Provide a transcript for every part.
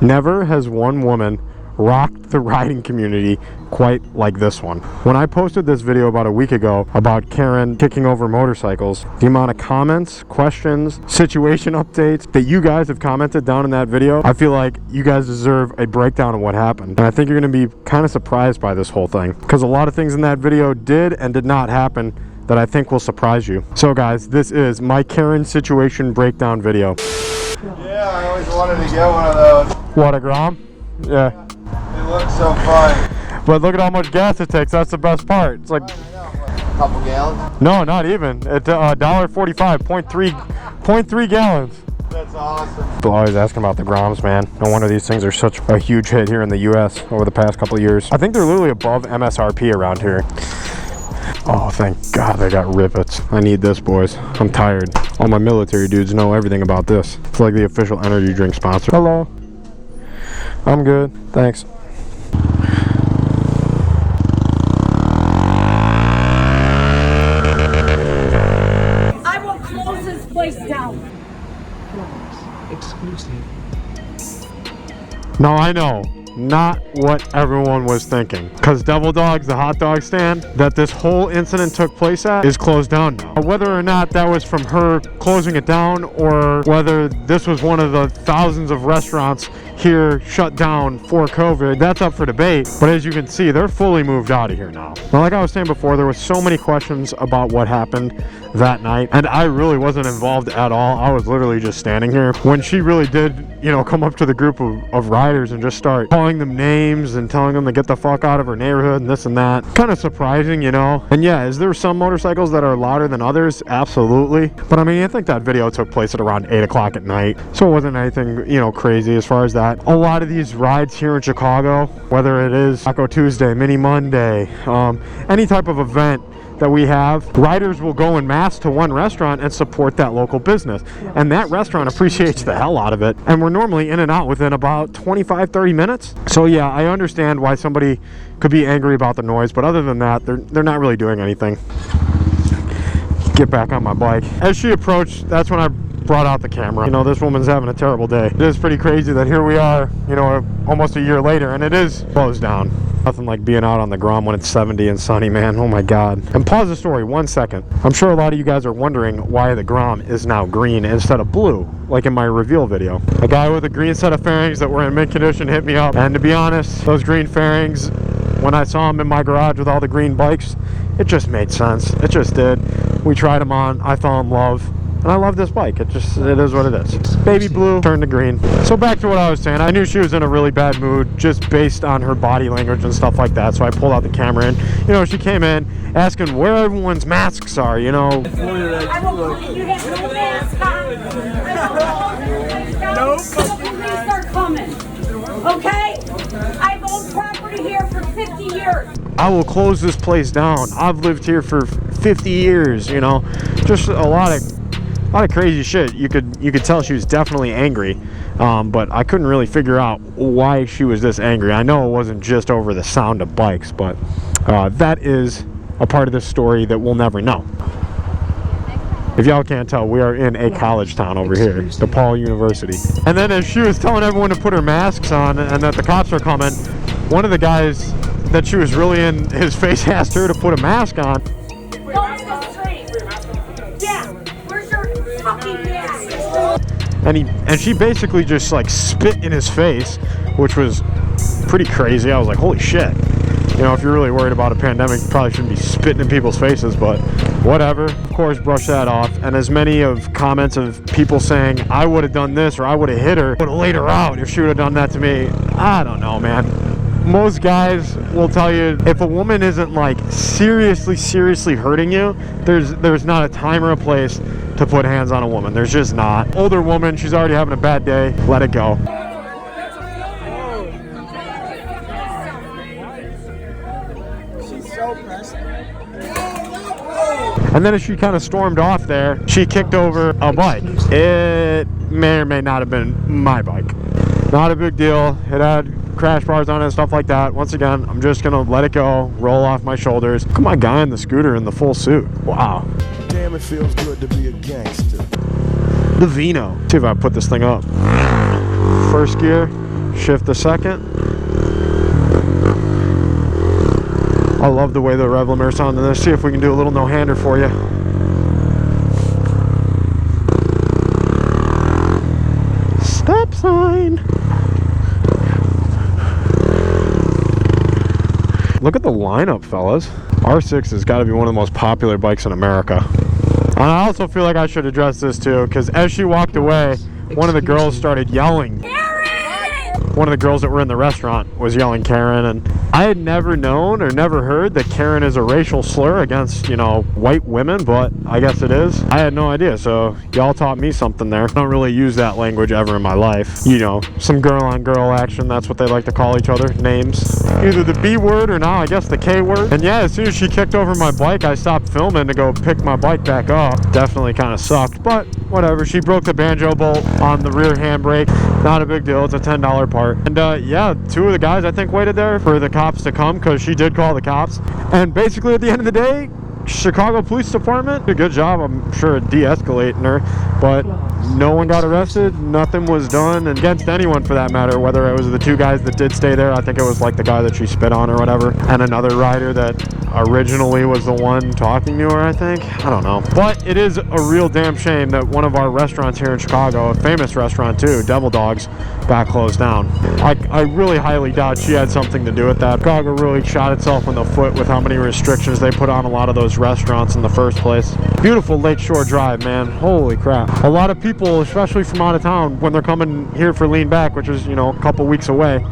Never has one woman rocked the riding community quite like this one. When I posted this video about a week ago about Karen kicking over motorcycles, the amount of comments, questions, situation updates that you guys have commented down in that video, I feel like you guys deserve a breakdown of what happened. And I think you're going to be kind of surprised by this whole thing, because a lot of things in that video did and did not happen that I think will surprise you. So guys, this is my Karen situation breakdown video. Yeah, I always wanted to get one of those. What, a Grom? Yeah. It looks so fun. But look at how much gas it takes. That's the best part. It's like a couple gallons? No, not even. It's $1.45, 0.3 gallons. That's awesome. People always asking about the Groms, man. No wonder these things are such a huge hit here in the US over the past couple of years. I think they're literally above MSRP around here. Oh, thank God they got rivets. I need this, boys. I'm tired. All my military dudes know everything about this. It's like the official energy drink sponsor. Hello. I'm good. Thanks. I will close this place down. Exclusive. No, I know. Not what everyone was thinking. Because Devil Dawgs, the hot dog stand that this whole incident took place at, is closed down now. Whether or not that was from her closing it down, or whether this was one of the thousands of restaurants here shut down for COVID, that's up for debate. But as you can see, they're fully moved out of here now. Now, like I was saying before, there was so many questions about what happened that night, and I really wasn't involved at all. I was literally just standing here when she really did, you know, come up to the group of riders and just start calling them names and telling them to get the fuck out of her neighborhood and this and that. Kind of surprising, you know. And yeah, is there some motorcycles that are louder than others? Absolutely. But I mean, I think that video took place at around 8 o'clock at night, so it wasn't anything, you know, crazy as far as that. A lot of these rides here in Chicago, whether it is Taco Tuesday, Mini Monday, any type of event that we have, riders will go en masse to one restaurant and support that local business, and that restaurant appreciates the hell out of it, and we're normally in and out within about 25-30 minutes. So yeah, I understand why somebody could be angry about the noise, but other than that, they're not really doing anything. Get back on my bike. As she approached, that's when I brought out the camera. You know, this woman's having a terrible day. It is pretty crazy that here we are, you know, almost a year later, and it is closed down. Nothing like being out on the Grom when it's 70 and sunny, man. Oh my God. And pause the story 1 second. I'm sure a lot of you guys are wondering why the Grom is now green instead of blue, like in my reveal video. A guy with a green set of fairings that were in mint condition hit me up, and to be honest, those green fairings, when I saw them in my garage with all the green bikes, it just made sense. It just did. We tried them on. I fell in love. And I love this bike. It is what it is. Baby blue turned to green. So back to what I was saying. I knew she was in a really bad mood just based on her body language and stuff like that. So I pulled out the camera, and you know, she came in asking where everyone's masks are, you know. I will put you have no mask on. Nope. The police are coming. Okay? I've owned property here for 50 years. I will close this place down. I've lived here for 50 years, you know. Just a lot of crazy shit. You could tell she was definitely angry, but I couldn't really figure out why she was this angry. I know it wasn't just over the sound of bikes, but that is a part of this story that we'll never know. If y'all can't tell, we are in a college town over here, DePaul University. And then as she was telling everyone to put her masks on and that the cops are coming, one of the guys that she was really in his face asked her to put a mask on. And she basically just like spit in his face, which was pretty crazy. I was like, holy shit. You know, if you're really worried about a pandemic, you probably shouldn't be spitting in people's faces, but whatever. Of course, brush that off. And as many of comments of people saying, I would have done this, or I would have hit her, would have laid her out if she would have done that to me. I don't know, man. Most guys will tell you, if a woman isn't like seriously hurting you, there's not a time or a place to put hands on a woman. There's just not. Older woman, she's already having a bad day, let it go. She's so pressed. And then as she kind of stormed off there, she kicked over a bike. It may or may not have been my bike. Not a big deal. It had crash bars on it and stuff like that. Once again, I'm just gonna let it go, roll off my shoulders. Look at my guy in the scooter in the full suit. Wow. Damn, it feels good to be a gangster. The Vino. See if I put this thing up. First gear, shift the second. I love the way the rev limiter sounds in this. See if we can do a little no-hander for you. Stop sign. Look at the lineup, fellas. R6 has got to be one of the most popular bikes in America. And I also feel like I should address this too, because as she walked away, one of the girls started yelling. One of the girls that were in the restaurant was yelling Karen, and I had never known or never heard that Karen is a racial slur against, you know, white women, but I guess it is. I had no idea, so y'all taught me something there. I don't really use that language ever in my life. You know, some girl on girl action, that's what they like to call each other, names. Either the B word or now I guess the K word. And yeah, as soon as she kicked over my bike, I stopped filming to go pick my bike back up. Definitely kind of sucked, but whatever. She broke the banjo bolt on the rear handbrake. Not a big deal, it's a $10 part. And yeah, two of the guys I think waited there for the cops to come, because she did call the cops. And basically at the end of the day, Chicago Police Department did a good job, I'm sure, de-escalating her, but no one got arrested, nothing was done against anyone for that matter, whether it was the two guys that did stay there. I think it was like the guy that she spit on or whatever, and another rider that originally was the one talking to her, I think. I don't know. But it is a real damn shame that one of our restaurants here in Chicago, a famous restaurant too, Devil Dawgs, got closed down. I really highly doubt she had something to do with that. Chicago really shot itself in the foot with how many restrictions they put on a lot of those restaurants in the first place. Beautiful Lakeshore Drive, man. Holy crap. A lot of people, especially from out of town, when they're coming here for Lean Back, which is, you know, a couple weeks away,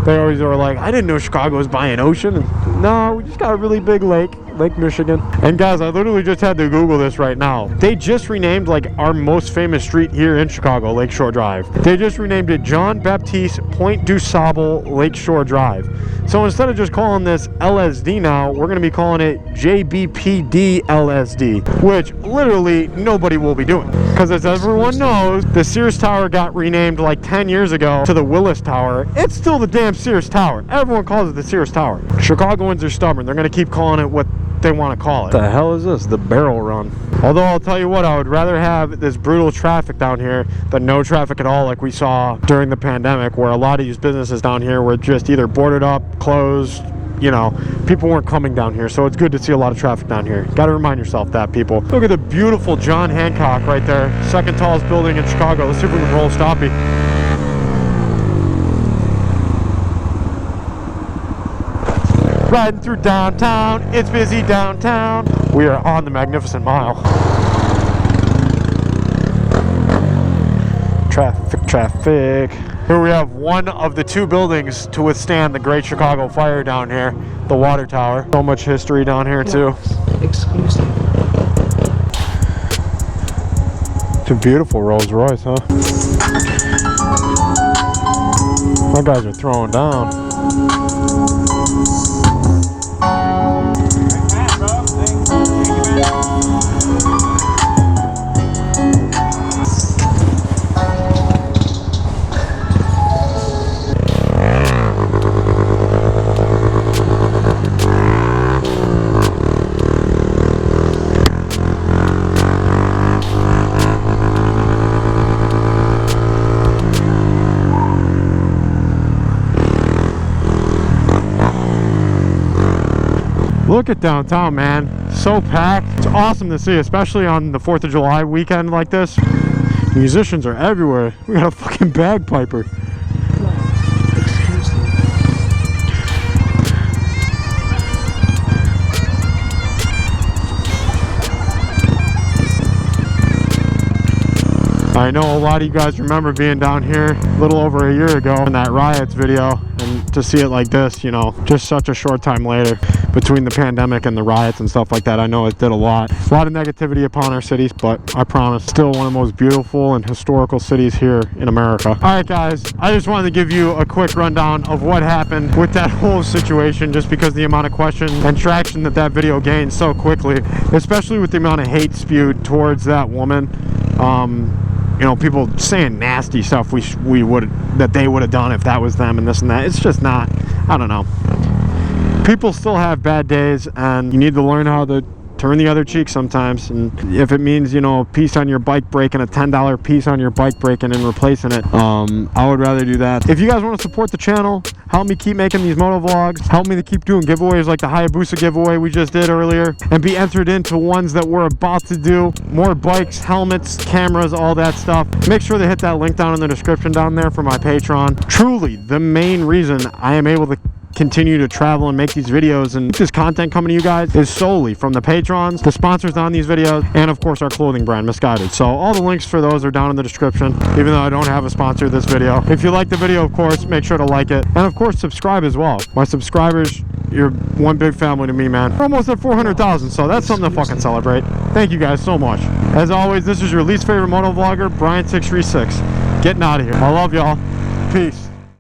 they always are like, I didn't know Chicago was by an ocean. And no, we just got a really big lake, Lake Michigan. And guys, I literally just had to Google this right now. They just renamed like our most famous street here in Chicago, Lakeshore Drive. They just renamed it John Baptiste Point du Sable Lakeshore Drive. So instead of just calling this LSD now, we're going to be calling it JBPD LSD, which literally nobody will be doing. Because as everyone knows, the Sears Tower got renamed like 10 years ago to the Willis Tower. It's still the damn Sears Tower. Everyone calls it the Sears Tower. Chicagoans are stubborn. They're going to keep calling it what they want to call it. What the hell is this? The barrel run. Although I'll tell you what, I would rather have this brutal traffic down here than no traffic at all like we saw during the pandemic, where a lot of these businesses down here were just either boarded up, closed, you know, people weren't coming down here. So it's good to see a lot of traffic down here. Got to remind yourself that, people. Look at the beautiful John Hancock right there. Second tallest building in Chicago. Let's see if we can roll stoppie. Riding through downtown, it's busy downtown. We are on the Magnificent Mile. Traffic, traffic. Here we have one of the two buildings to withstand the Great Chicago Fire down here, the Water Tower. So much history down here too. Exclusive. It's a beautiful Rolls Royce, huh? My guys are throwing down. Look at downtown, man. So packed. It's awesome to see, especially on the 4th of July weekend like this. Musicians are everywhere. We got a fucking bagpiper. I know a lot of you guys remember being down here a little over a year ago in that riots video, and to see it like this, you know, just such a short time later between the pandemic and the riots and stuff like that. I know it did a lot of negativity upon our cities, but I promise, still one of the most beautiful and historical cities here in America. All right, guys, I just wanted to give you a quick rundown of what happened with that whole situation, just because the amount of questions and traction that that video gained so quickly, especially with the amount of hate spewed towards that woman. You know, people saying nasty stuff that they would have done if that was them and this and that. It's just not, I don't know. People still have bad days, and you need to learn how to turn the other cheek sometimes. And if it means, you know, a piece on your bike brake and a $10 piece on your bike brake and replacing it, I would rather do that. If you guys want to support the channel, help me keep making these moto vlogs, help me to keep doing giveaways like the Hayabusa giveaway we just did earlier, and be entered into ones that we're about to do, more bikes, helmets, cameras, all that stuff, make sure to hit that link down in the description down there for my Patreon. Truly the main reason I am able to continue to travel and make these videos and this content coming to you guys is solely from the patrons, the sponsors on these videos, and of course our clothing brand Misguided. So all the links for those are down in the description, even though I don't have a sponsor this video. If you like the video, of course, make sure to like it, and of course subscribe as well. My subscribers, you're one big family to me, man. We're almost at 400,000, so that's something to fucking celebrate. Thank you guys so much. As always, this is your least favorite motovlogger, Brian636, getting out of here. I love y'all. Peace.